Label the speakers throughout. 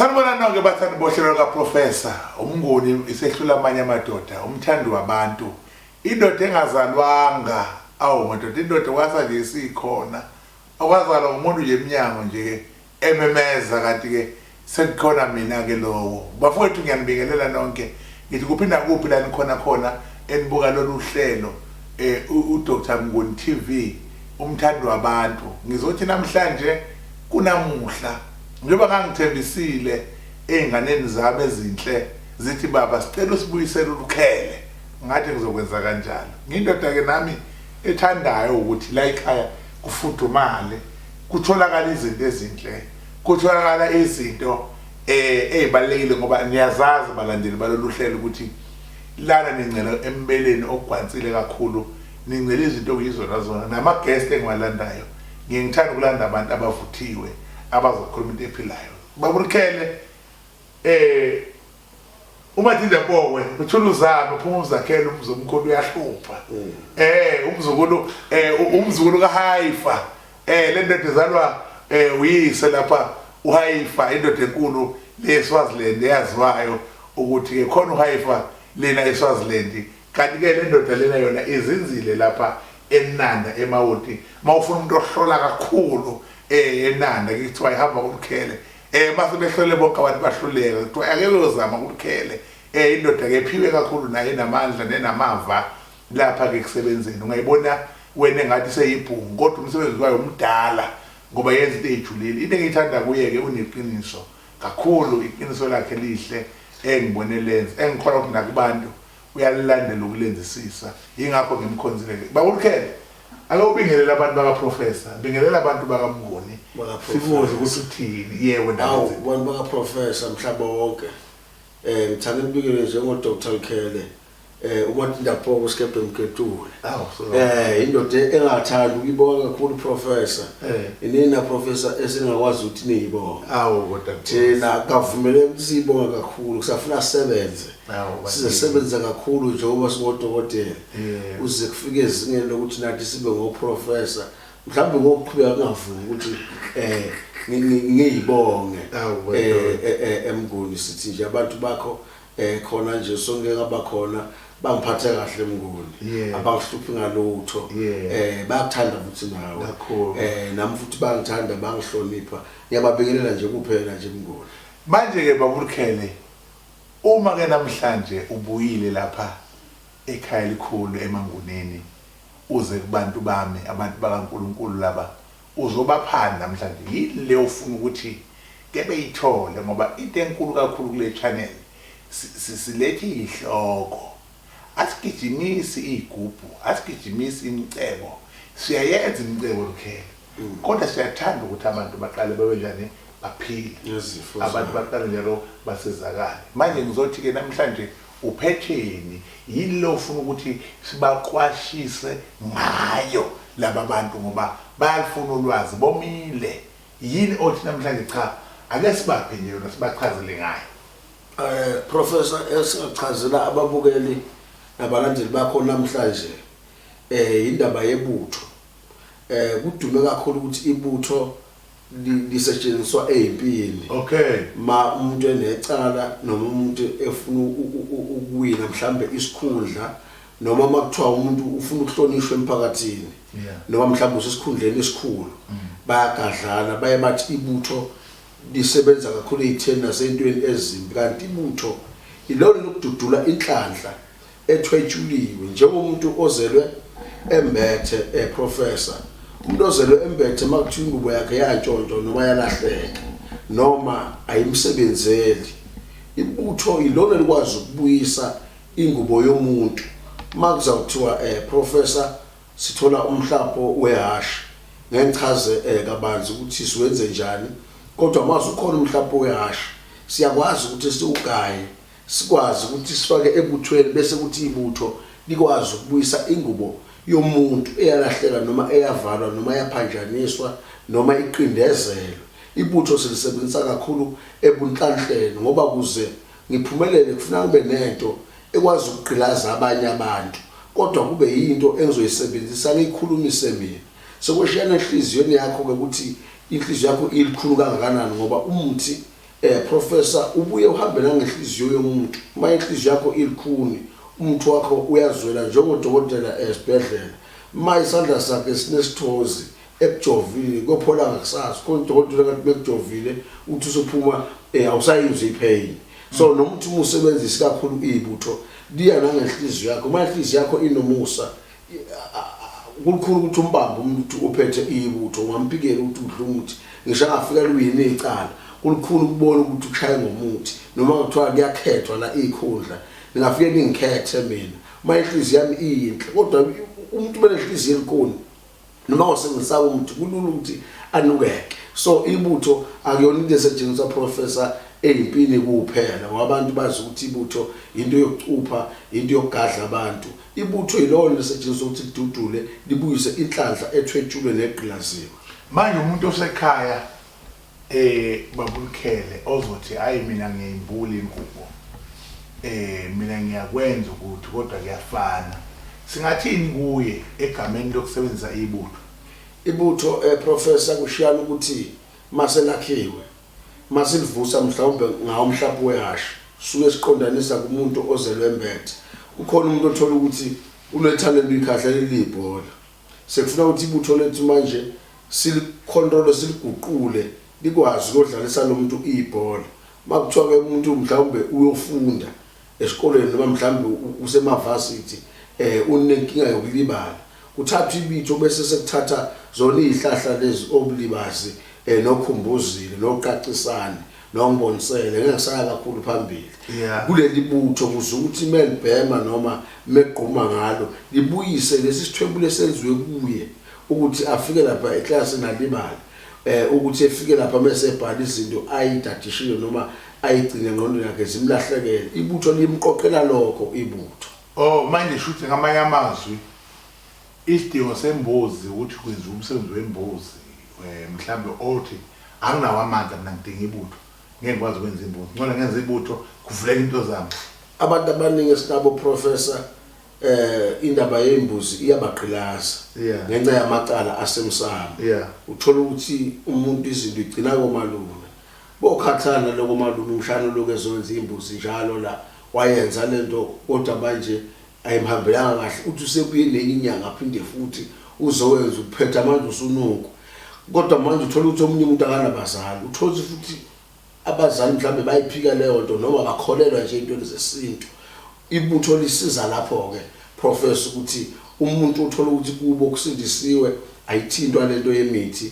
Speaker 1: Sanibona nonke bathandi bohlelo kaProfessor umnguni isehlula amanye amadoda umthandi wabantu indoda engazalwanga madoda indoda kwasa nje isikhona akwazala umuntu nje eminyango nje ememeza kanti ke sekukhona mina ke lowo bafowethu ngiyanibingelela nonke ngithi kuphinda kuphi la nikhona enibuka lolu hlelo uDr Mnguni TV umthandi wabantu ngizothi namhlanje kunamuhla njengoba ngangithembisile einganeni zami ezinhle zithi baba sicela usibuyisele ukhele ngathi ngizokwenza kanjalo ngindoda ke nami ethandayo ukuthi la ekhaya kufudumale kutholakala izinto ezinhle kutholakala izinto ezibalekile ngoba niyazazi balandeli balolu hlelo ukuthi lana ningcela embeleni ogwansile kakhulu ningcela izinto okuyizona nama guest engiwalandayo ngiyangithanda ukulanda abantu abavuthiwe abazokhuluma into ephilayo babukhele uma thinde pokwe uthuluzana uphuma uzakhela umzukulu uyahlupha umzukulu kaHaifa le ndoda ezalwa uyise lapha uHaifa indoda enkulu leSwaziland eyaziwayo ukuthi ke khona uHaifa lena eSwaziland kanti ke le ndoda lena yona izinzile lapha eNanda eMawoti mawufuna umuntu ohlola kakhulu eNanda kuthiwa ihamba kukhele mase behlole bonke abantu bahluleka kuthiwa ake uzama kukhele indoda ke ephiwe kakhulu naye namandla nenamava lapha ke kusebenzeni ungayibona wena ngathi seyibhungu kodwa umsebenzi wayo umdala ngoba yenza into ejulile into engiyithanda kuye ke uneqiniso kakhulu iqiniso lakhe lihle engibone lenza engikhona ukuthi nakubantu uyalilandela ukulenzisisa ingakho ngimkhonzile ke bakukhele ake ubingelela abantu bakaProfessor bingelela abantu bakaMnguni sibuze ukuthi uthini yebo
Speaker 2: ndawo abantu bakaProfessor mhlaba wonke ngithanda ukubikele njengoDr Khele umathi ndapho uSkepte Mketule indoda engathanda ukuyibona kakhulu Professor inina Professor esingakwazi ukuthi niyibona
Speaker 1: kodwa
Speaker 2: thina kavumeleke ukuthi siyibonga kakhulu kusafuna sebenze sisebenza kakhulu njengoba singodokotela uze kufike ezingeni lokuthi nathi sibe ngoProfessor mhlawumbe ngokuqhubeka kungavumi ukuthi ngiyibonge eMnguni sithi nje abantu bakho khona nje sonke abakhona bangiphathe kahle eMnguni abangihluphi ngalutho bayakuthanda futhi nawe nami futhi bangithanda bangihlonipha ngiyababingelela nje kuphela nje eMnguni
Speaker 1: manje ke babukhele uma ke namhlanje ubuyile lapha ekhaya likhulu eManguneni uze kubantu bami abantu bakaNkuluNkulu laba uzobaphanda namhlanje yini le ufuna ukuthi ke beyithole ngoba into enkulu kakhulu kule channel silethe ihloko asigijimisi igubhu asigijimisi imicebo siyayenza imicebo lokhele kodwa siyathanda ukuthi abantu baqale babe njani baphile abantu baqale njalo basezakala manje ngizothi ke namhlanje uphetheni yini lo ufuna ukuthi sibaqwashise ngayo laba bantu ngoba bayalifuna ulwazi bomile yini othi namhlanje cha ake sibaphe nje yona sibachazele ngayo
Speaker 2: Professor esingachazela ababukeli nabalandeli bakho namhlanje indaba yebutho kudume kakhulu ukuthi ibutho lisetshenziswa empini ma umuntu enecala noma umuntu efuna ukuwina mhlambe isikhundla noma makuthiwa umuntu ufuna ukuhlonishwa emphakathini noma mhlambe usesikhundleni esikhulu bayagadlana baye bathi ibutho lisebenza kakhulu ezitheni nasentweni ezimbi kanti ibutho ilona lokududula inhlanhla ethwejuliwe njengomuntu ozelwe embethe Professor umuntu ozelwe embethe makuthiwa ingubo yakhe yantshontsho noma yalahleka noma ayimsebenzeli ibutho ilona likwazi ukubuyisa ingubo yomuntu makuzawuthiwa Professor sithola umhlapho wehashi ngenchaze kabanzi ukuthi siwenze njani kodwa mase ukhona umhlapho wehashi siyakwazi ukuthi siugaye sikwazi ukuthi sifake ebuthweni bese kuthi ibutho likwazi ukubuyisa ingubo yomuntu eyalahleka noma eyavalwa noma yaphanjaniswa noma iqindezelwe ibutho silisebenzisa kakhulu ebunhlanhleni ngoba kuze ngiphumelele kufuna kube nento ekwazi ukugqilaza abanye abantu kodwa kube yinto engizoyisebenzisa ngikhulumise mina sokushiyana enhliziyweni yakho ukuthi inhliziyo yakho ilikhulu kangakanani ngoba umuthi Professor ubuye uhambe nangenhliziyo yomuntu uma inhliziyo yakho ilikhuni umuntu wakho uyazwela njengodokotela esibhedlela uma isandla sakhe sinesithozi ekujovile kophola ngakusasa khona udokotela kathi bekujovile uthi usuphuma awusayizwa ipain so noma uthi usebenzisa kakhulu ibutho liya nangenhliziyo yakho uma inhliziyo yakho inomusa kukhulu ukuthi umbambe umuntu ophethe ibutho ungampikela ukuthi udla umuthi ngisho angafika luyini ecala kukhulu ukubona ukuthi ushaya ngomuthi noma kuthiwa kuyakhethwa la ikhundla ngingafike ngikhethe mina uma inhliziyo yami iyinhle kodwa umuntu benenhliziyo enkulu noma usebenzisa umuntu kulula ukuthi anukeke so ibutho akuyona into esetshenziswa professor eyimpini kuphela ngoba abantu bazi ukuthi ibutho into yokucupha into yokugadla abantu ibutho yilona esetshenziswa ukuthi lidudule libuyise inhlanhla ethwetshulwe negilaziwe
Speaker 1: manje umuntu osekhaya babulukhele ozothi hayi mina ngiyimbuli inkubo mina ngiyakwenza ukuthi kodwa kuyafana singathini kuye egameni lokusebenzisa
Speaker 2: ibutho professor kushiyana ukuthi maselakhiwe masilivusa mhlawumbe ngawo umhlapho wehashe suke siqondanisa kumuntu ozelwe embethe ukhona umuntu othola ukuthi unethalente ikhahla lelibhola sekufuna ukuthi ibutho lethu manje silicontrol siliguqule likwazi ukudlalisa lo muntu ibhola makuthiwa ke umuntu mhlawumbe uyofunda esikoleni noma mhlawumbe usemavarsity unenkinga yokulibala uthatha ibitho bese sekuthatha zona izihlahla lezi obulibazi nokhumbuzile noqacisana nongibonisele ngeke saya kakhulu phambili kuleli butho kuze ukuthi melibhema noma meqhuma ngalo libuyise lesi sithwebule senziwe kuye ukuthi afike lapha eclassini alibala ukuthi efike lapha mase ebhala izinto ayidadishile noma ayigcine ngqondo yakhe zimlahlekele ibutho limqoqela lokho ibutho
Speaker 1: manje shuthi ngamanye amazwi isidingo sembuzi ukuthi kwenziwe umsebenzi wembuzi mhlambe othi anginawo amandla mina ngidinga ibutho ngeke ngikwazi ukwenza imbuzi ngcono ngenza ibutho kuvuleka into zami
Speaker 2: abantu abaningi esinabo professor indaba yembuzi iyabaqhilaza ngenxa yamacala asemsamo uthola ukuthi umuntu izinto igcina komaluna bokhathana lokho maluna umshana lokezwenza imbuzi njalo la wayenza lento kodwa manje ayimhambelanga kahle uthi usebuye nenye inyanga aphinde futhi uzowenza ukuphetha manje usunuku kodwa manje uthola ukuthi omunye umuntu akanabazali uthola futhi abazali mhlambe bayiphika leyo nto noma bakholelwa nje into zesintu ibutho lisiza lapho ke professor ukuthi umuntu uthola ukuthi kubo kusindisiwe ayithintwa lento yemithi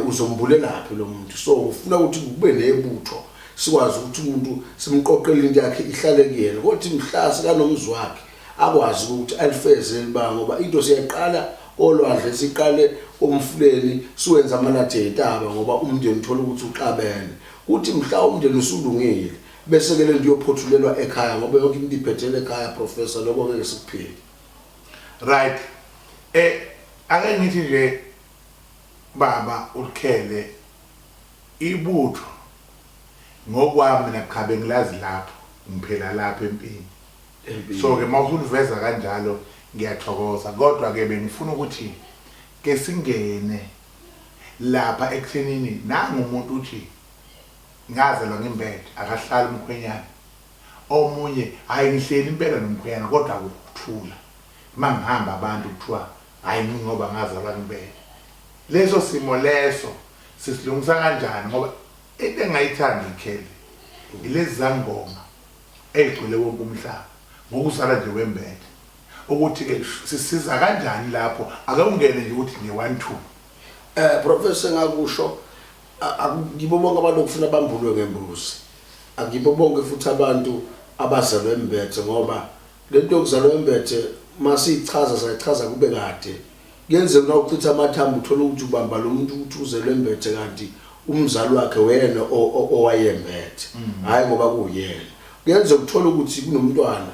Speaker 2: uzombulela laphi lo muntu so ufuna ukuthi kube nebutho sikwazi ukuthi umuntu simqoqele into yakhe ihlale kuyena kodwa imhlasi kanomzwakhe akwazi ukuthi alifeze liba ngoba into siyayiqala olwandle siqale umfuleni siwenza amalathe intaba ngoba umndeni uthola ukuthi uqabene uthi mhlawumbe umndeni usulungile bese ke lento yophothulelwa ekhaya ngoba yonke into iphethele ekhaya professor lokho ngeke sikuphile
Speaker 1: right ake ngithi nje baba ukhele ibutho ngokwami nakhabe ngilazi lapho ngiphela lapha empini so ke mawuliveza kanjalo ngiyathokoza kodwa ke bengifuna ukuthi ke singene lapha ekuthenini nangu umuntu uthi ngazelwa ngembethe akahlala umkhwenyana omunye hayi ngihleli impela nomkhwenyana kodwa ukuthula mangihamba abantu kuthiwa hayi ngoba ngazalwa ngembethe leso simo leso sisilungisa kanjani ngoba into engayithanda ikhele ilezi zangoma egcwele wonke umhlaba ngokuzala nje wembethe ukuthi ke sisiza kanjani lapho ake ungene nje ukuthi nge1 2
Speaker 2: professor ngakusho akibo bonke abantu okufuna bambulwe ngembuzi akibo bonke futhi abantu abazalwa embethe ngoba lento yokuzalwa embethe masichaza sayichaza kube kade kuyenzeka na ukuchitha amathambo uthola ukuthi ubamba lo muntu ukuthi uzelwe embethe kanti umzali wakhe wena owayembethe hayi ngoba kuyena kuyenzeka ukuthola ukuthi kunomntwana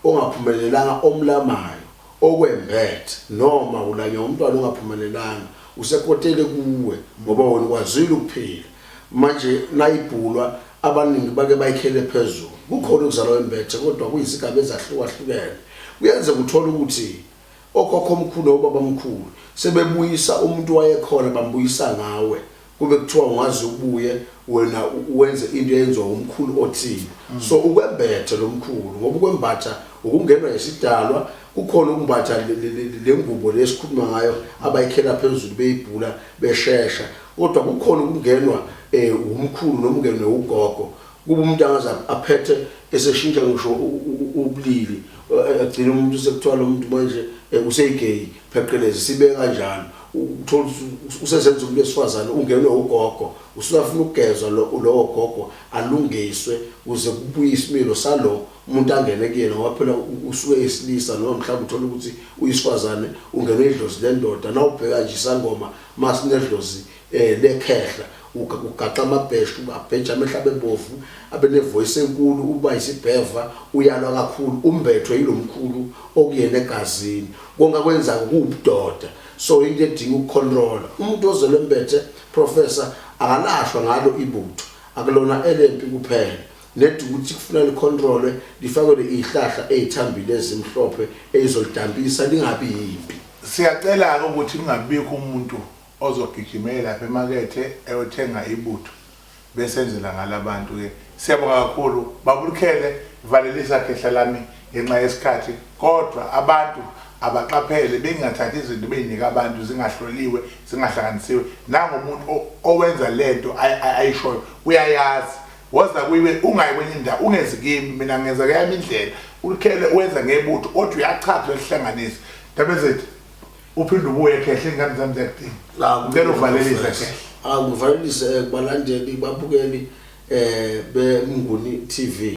Speaker 2: ongaphumelelanga omlamayo okwembethe noma ulanya umntwana ongaphumelelanga usekotele kuwe ngoba wona kwazile ukuphila manje nayibhulwa abaningi bake bayikhele phezulu kukhona ukuzalwa embethe kodwa kuyisigaba ezahlukahlukene kuyenza ukuthola ukuthi okhokho omkhulu obaba omkhulu sebebuyisa umuntu wayekhona bambuyisa ngawe kube kuthiwa ungaze ubuye wena wenze into eyenziwa umkhulu othile so ukwembethe lo mkhulu ngoba ukwembatha ukungenwa isidalwa kukhona ukumbatha lengubo lesikhuluma ngayo abayikhela phezulu beyibhula beshesha kodwa kukhona ukungenwa umkhulu noma ungenwe ugogo kuba umuntu angaza aphethe eseshintsha ngisho ubulili agcina umuntu sekuthiwa lo muntu manje useyigay pheqelezi sibe kanjalo uthola usesenza umuntu esifazane ungenwe ugogo usufuna ukugezwa lo gogo alungiswe uze kubuye isimilo salo umuntu angene kuyena ngoba phela usuke esilisa noma mhlawumbe uthola ukuthi uyisifazane ungenwe idlozi lendoda na ubheka nje isangoma masinedlozi lekhehla ugaxa amabheshu abheja amehla abebovu abenevoice enkulu uba isibheva uyalwa kakhulu umbethwe yilomkhulu okuyena egazini konga kwenza kubudoda so into edinga ukucontrol umuntu ozolembethe professor akalashwa ngalo ibutho akulona elempi kuphela nethi ukuthi kufanele licontrolwe lifakwe ihlahla ezithambile ezimhlophe ezolidambisa lingabi yimpi
Speaker 1: siyacela ukuthi kungabikho umuntu ozogijimela lapha emakethe eyothenga ibutho besenzela ngalabantu ke siyabonga kakhulu babulukhele valelisa khehla lami ngenxa yesikhathi kodwa abantu abaqaphele bengathathi izinto beyinika abantu zingahloliwe zingahlanganisiwe nangomuntu owenza lento ayishoyo uyayazi waza kuyiwe ungayi kwenye indawo ungezi kimi mina ngenza kuyami indlela ulikhele uwenza ngebutho kodwa uyachapha lehlanganisa tabezethu uphinde ubuye khehla ingane zami zakudinga ngicela uvalelisa khehla
Speaker 2: akuvalelise kubalandeli babukeli beMnguni TV.